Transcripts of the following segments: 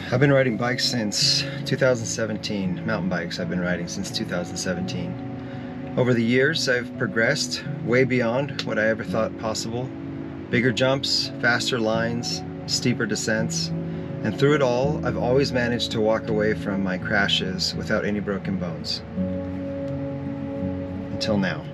I've been riding bikes since 2017. Mountain bikes I've been riding since 2017. Over the years, I've progressed way beyond what I ever thought possible. Bigger jumps, faster lines, steeper descents, and through it all, I've always managed to walk away from my crashes without any broken bones. Until now.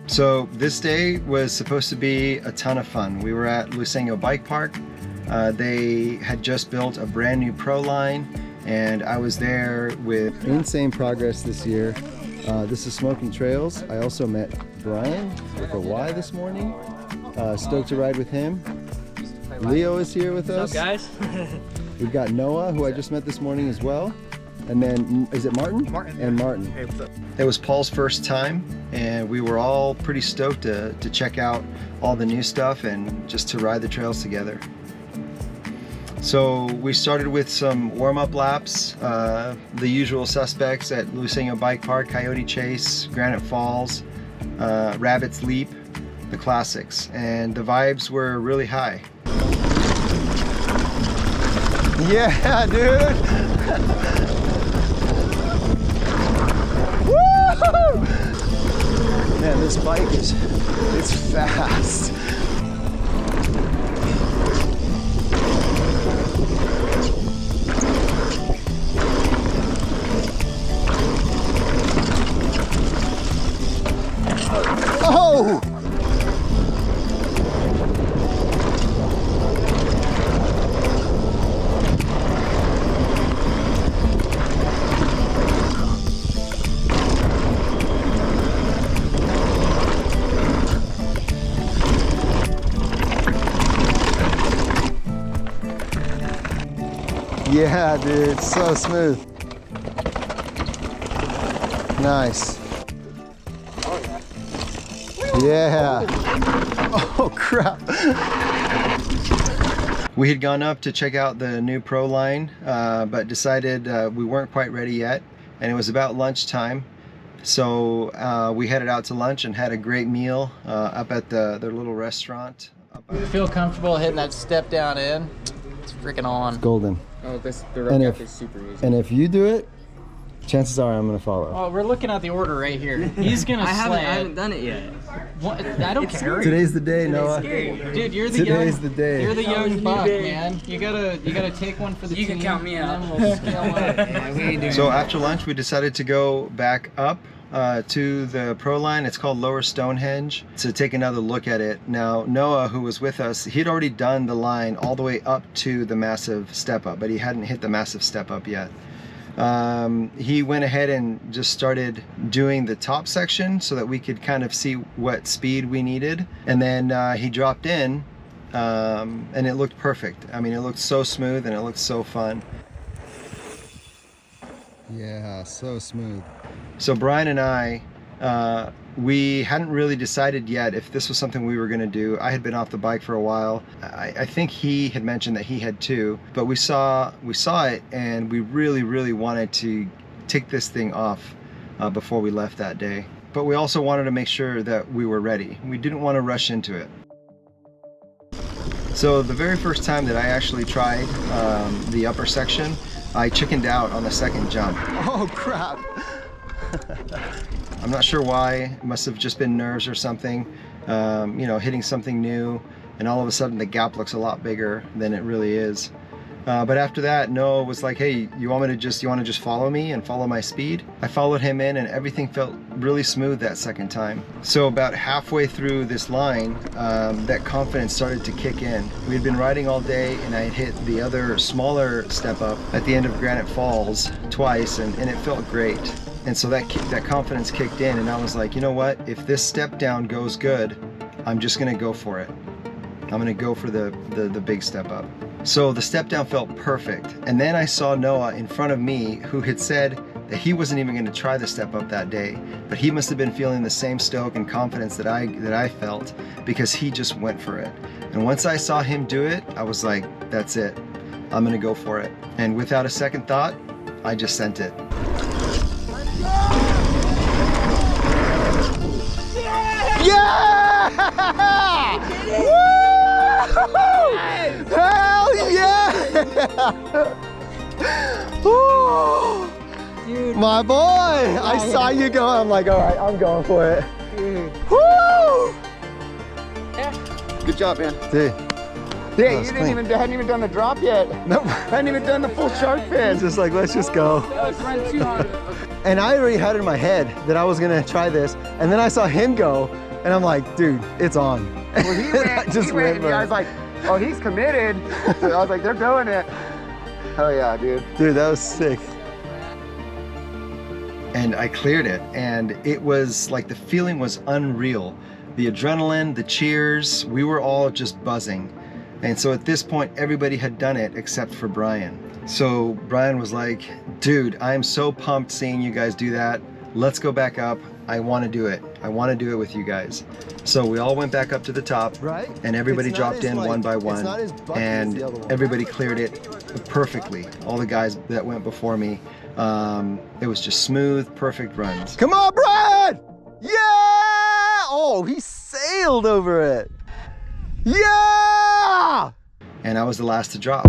So this day was supposed to be a ton of fun. We were at Luceno Bike Park. They had just built a brand new Proline, and I was there with insane progress this year. This is Smoking Trails. I also met Brian with a Y this morning. Stoked to ride with him. Leo is here with us. What's up, guys? We've got Noah, who I just met this morning as well. And then, is it Martin? Martin. And Martin. Hey, what's up? It was Paul's first time, and we were all pretty stoked to check out all the new stuff and just to ride the trails together. So we started with some warm-up laps, the usual suspects at Luceno Bike Park, Coyote Chase, Granite Falls, Rabbit's Leap, the classics, and the vibes were really high. Yeah, dude! Woo! Man, this bike it's fast. Oh! Yeah, dude, it's so smooth. Nice. Yeah. Oh, crap. We had gone up to check out the new Proline, but decided we weren't quite ready yet, and it was about lunchtime. So we headed out to lunch and had a great meal up at their little restaurant. Feel comfortable hitting that step down in? It's freaking on. Golden. Oh, the rope gap is super easy. And if you do it, chances are I'm gonna follow. Oh, we're looking at the order right here. He's gonna sled. I haven't done it yet. What? I don't care. Today's the day, Noah. Dude, you're the Today's young. the day. You're the young buck, man. You gotta take one for the team. You can count me out. And then we'll scale up. Yeah, we ain't doing So that. after lunch, we decided to go back up to the Proline. It's called Lower Stonehenge, to take another look at it. Now, Noah, who was with us, he'd already done the line all the way up to the massive step up, but he hadn't hit the massive step up yet. He went ahead and just started doing the top section so that we could kind of see what speed we needed. And then he dropped in and it looked perfect. I mean, it looked so smooth and it looked so fun. Yeah, so smooth. So Brian and I, we hadn't really decided yet if this was something we were going to do. I had been off the bike for a while. I think he had mentioned that he had too, but we saw it and we really wanted to take this thing off before we left that day. But we also wanted to make sure that we were ready. We didn't want to rush into it. So the very first time that I actually tried the upper section, I chickened out on the second jump. Oh crap! I'm not sure why. It must have just been nerves or something. You know, hitting something new, and all of a sudden the gap looks a lot bigger than it really is. But after that, Noah was like, "Hey, you want to just follow me and follow my speed?" I followed him in, and everything felt really smooth that second time. So about halfway through this line, that confidence started to kick in. We had been riding all day, and I had hit the other smaller step up at the end of Granite Falls twice, and it felt great. And so that confidence kicked in, and I was like, you know what? If this step down goes good, I'm just gonna go for it. I'm gonna go for the big step up. So the step down felt perfect. And then I saw Noah in front of me, who had said that he wasn't even gonna try the step up that day, but he must have been feeling the same stoke and confidence that I felt, because he just went for it. And once I saw him do it, I was like, that's it. I'm gonna go for it. And without a second thought, I just sent it. Yeah! Woo! Dude. My boy! I saw you go. I'm like, all right, I'm going for it. Woo! Good job, man. Dude. Yeah, Oh, you it's hadn't clean. even done the drop yet. Nope. Hadn't even done the full shark fin. It's just like, let's just go. Run too hard. And I already had in my head that I was gonna try this, and then I saw him go, and I'm like, dude, it's on. Well, he went, and I was like, oh, he's committed. So I was like, they're doing it. Oh yeah, dude. Dude, that was sick. And I cleared it, and it was like the feeling was unreal. The adrenaline, the cheers, we were all just buzzing. And so at this point, everybody had done it except for Brian. So Brian was like, dude, I'm so pumped seeing you guys do that. Let's go back up. I want to do it. I want to do it with you guys. So we all went back up to the top, right? And everybody dropped in one by one, and everybody cleared it perfectly. All the guys that went before me, it was just smooth, perfect runs. Come on, Brian! Yeah! Oh, he sailed over it. Yeah! And I was the last to drop.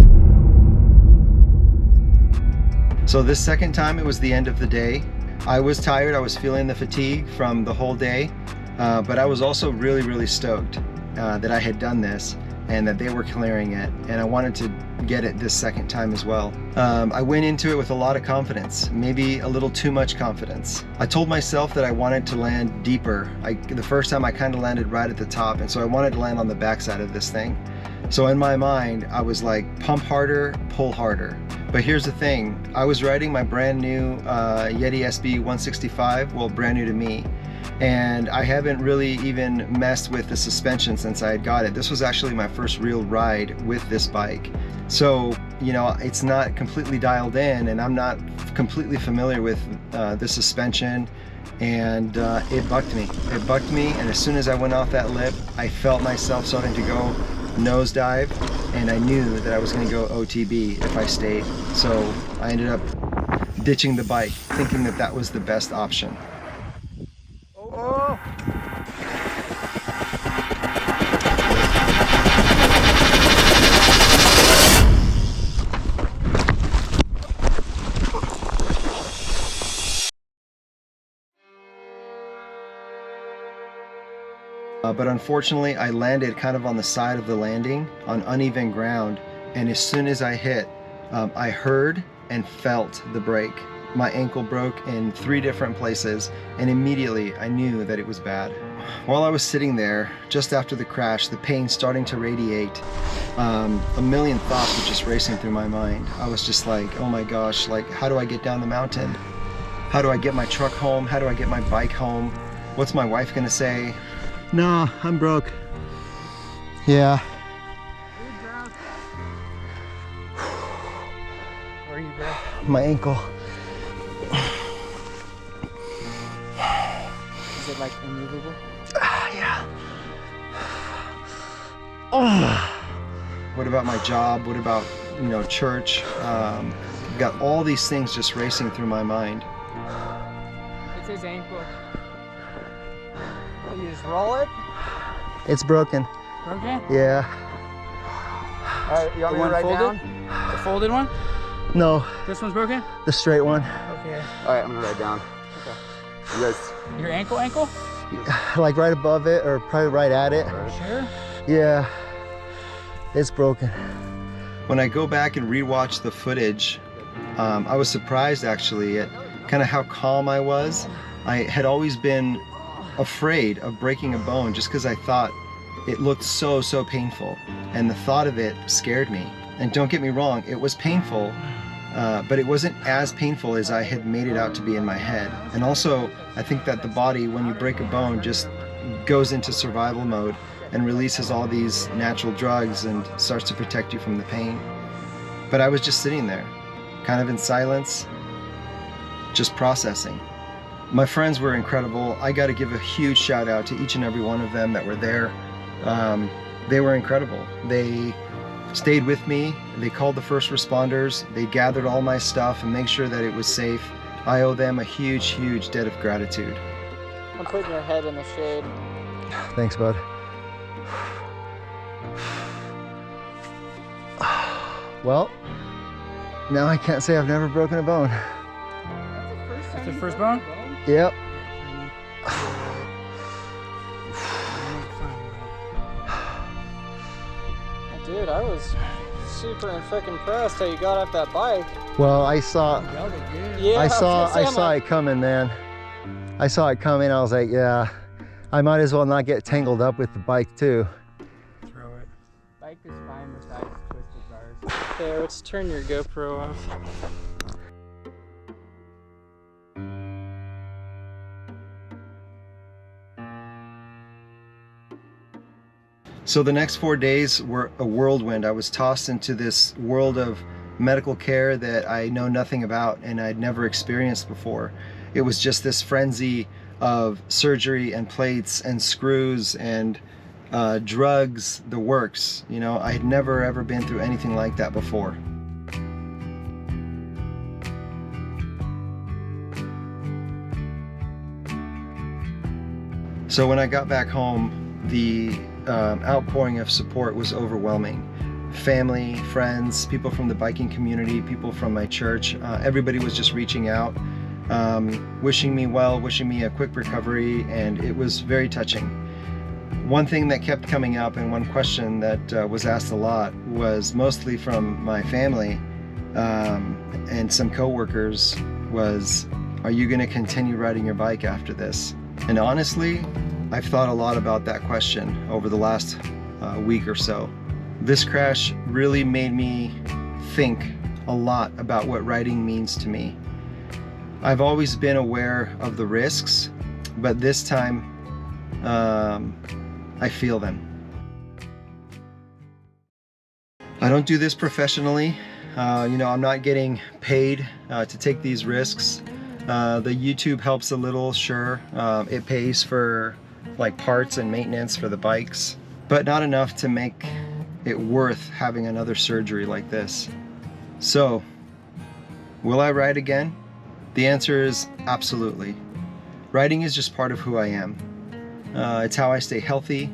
So this second time, it was the end of the day. I was tired, I was feeling the fatigue from the whole day, but I was also really, really stoked that I had done this and that they were clearing it, and I wanted to get it this second time as well. I went into it with a lot of confidence, maybe a little too much confidence. I told myself that I wanted to land deeper. The first time I kind of landed right at the top, and so I wanted to land on the backside of this thing. So in my mind, I was like, pump harder, pull harder. But here's the thing, I was riding my brand new Yeti SB 165, well, brand new to me, and I haven't really even messed with the suspension since I had got it. This was actually my first real ride with this bike. So, you know, it's not completely dialed in, and I'm not completely familiar with the suspension, and it bucked me. It bucked me, and as soon as I went off that lip, I felt myself starting to go nosedive, and I knew that I was going to go OTB if I stayed. So I ended up ditching the bike, thinking that that was the best option. Oh. But unfortunately, I landed kind of on the side of the landing on uneven ground, and as soon as I hit, I heard and felt the brake. My ankle broke in 3 different places, and immediately I knew that it was bad. While I was sitting there, just after the crash, the pain starting to radiate, a million thoughts were just racing through my mind. I was just like, oh my gosh, like, how do I get down the mountain? How do I get my truck home? How do I get my bike home? What's my wife gonna say? No, I'm broke. Yeah. Where are you, bro? My ankle. Is it like immovable? Yeah. What about my job? What about, you know, church? I've got all these things just racing through my mind. It's his ankle. You just roll it? It's broken. Okay. Yeah. All right, you want me to write down? The folded one? No, This one's broken? the straight one. Okay. All right, I'm gonna write down. Okay. You guys. Your ankle? Like right above it, or probably right at it. Sure. Yeah, it's broken. When I go back and rewatch the footage, I was surprised actually at kind of how calm I was. I had always been afraid of breaking a bone just because I thought it looked so painful, and the thought of it scared me. And don't get me wrong, it was painful, but it wasn't as painful as I had made it out to be in my head. And also, I think that the body, when you break a bone, just goes into survival mode and releases all these natural drugs and starts to protect you from the pain. But I was just sitting there, kind of in silence, just processing. My friends were incredible. I got to give a huge shout out to each and every one of them that were there. They were incredible. They stayed with me. They called the first responders. They gathered all my stuff and made sure that it was safe. I owe them a huge debt of gratitude. I'm putting your head in the shade. Thanks, bud. Well, now I can't say I've never broken a bone. That's the first bone? Yep. Dude, I was super freaking impressed how you got off that bike. Well, I saw Yeah, I saw like, it coming, man. I saw it coming. I was like, yeah, I might as well not get tangled up with the bike too. throw it. Bike is fine besides twisted bars. Okay, let's turn your GoPro off. So the next 4 days were a whirlwind. I was tossed into this world of medical care that I know nothing about and I'd never experienced before. It was just this frenzy of surgery and plates and screws and drugs, the works. You know, I had never ever been through anything like that before. So when I got back home, the outpouring of support was overwhelming. Family, friends, people from the biking community, people from my church, everybody was just reaching out, wishing me well, wishing me a quick recovery, and it was very touching. One thing that kept coming up and one question that was asked a lot was mostly from my family and some coworkers was, are you going to continue riding your bike after this? And honestly, I've thought a lot about that question over the last week or so. This crash really made me think a lot about what riding means to me. I've always been aware of the risks, but this time I feel them. I don't do this professionally. You know, I'm not getting paid to take these risks. The YouTube helps a little, sure. It pays for like parts and maintenance for the bikes, but not enough to make it worth having another surgery like this. So, will I ride again? The answer is absolutely. Riding is just part of who I am. It's how I stay healthy.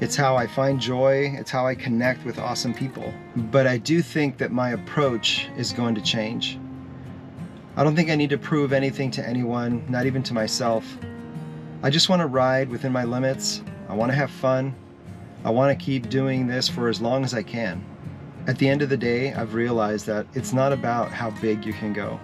It's how I find joy. It's how I connect with awesome people. But I do think that my approach is going to change. I don't think I need to prove anything to anyone, not even to myself. I just want to ride within my limits. I want to have fun. I want to keep doing this for as long as I can. At the end of the day, I've realized that it's not about how big you can go.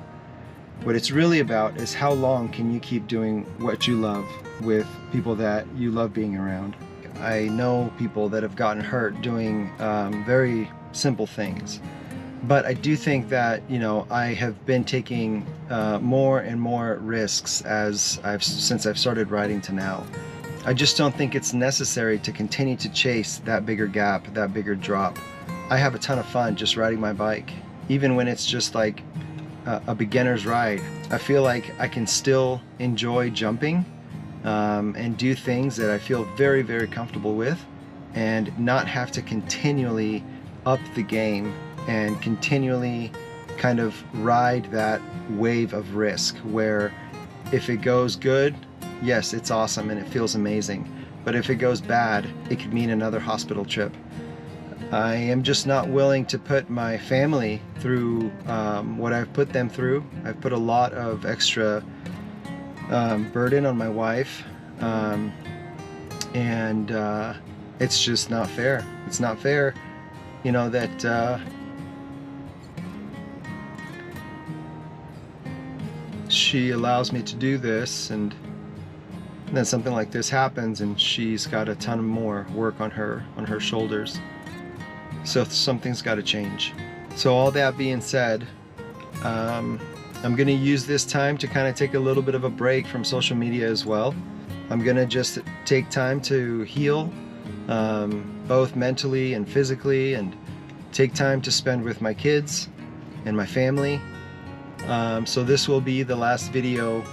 What it's really about is how long can you keep doing what you love with people that you love being around. I know people that have gotten hurt doing very simple things. But I do think that, you know, I have been taking more and more risks since I've started riding to now. I just don't think it's necessary to continue to chase that bigger gap, that bigger drop. I have a ton of fun just riding my bike, even when it's just like a beginner's ride. I feel like I can still enjoy jumping and do things that I feel very, very comfortable with and not have to continually up the game and continually kind of ride that wave of risk where if it goes good, yes, it's awesome and it feels amazing. But if it goes bad, it could mean another hospital trip. I am just not willing to put my family through what I've put them through. I've put a lot of extra burden on my wife, and it's just not fair. It's not fair, you know, that she allows me to do this and then something like this happens and she's got a ton more work on her shoulders. So something's got to change. So all that being said, I'm going to use this time to kind of take a little bit of a break from social media as well. I'm going to just take time to heal, both mentally and physically, and take time to spend with my kids and my family. So this will be the last video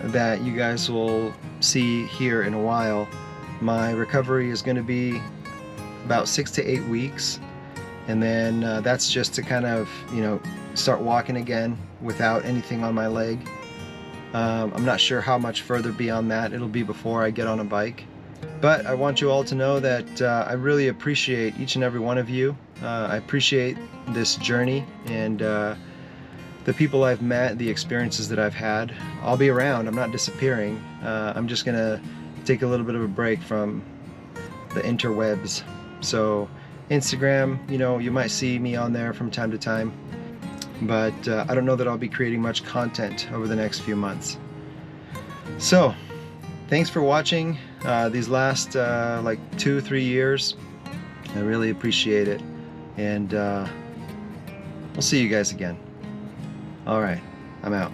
that you guys will see here in a while. My recovery is going to be about 6 to 8 weeks, and then that's just to kind of, you know, start walking again without anything on my leg. I'm not sure how much further beyond that it'll be before I get on a bike, but I want you all to know that I really appreciate each and every one of you. I appreciate this journey, and the people I've met, the experiences that I've had. I'll be around. I'm not disappearing. I'm just gonna take a little bit of a break from the interwebs. So Instagram, you know, you might see me on there from time to time, but I don't know that I'll be creating much content over the next few months. So thanks for watching these last like 2-3 years. I really appreciate it, and we'll see you guys again. All right, I'm out.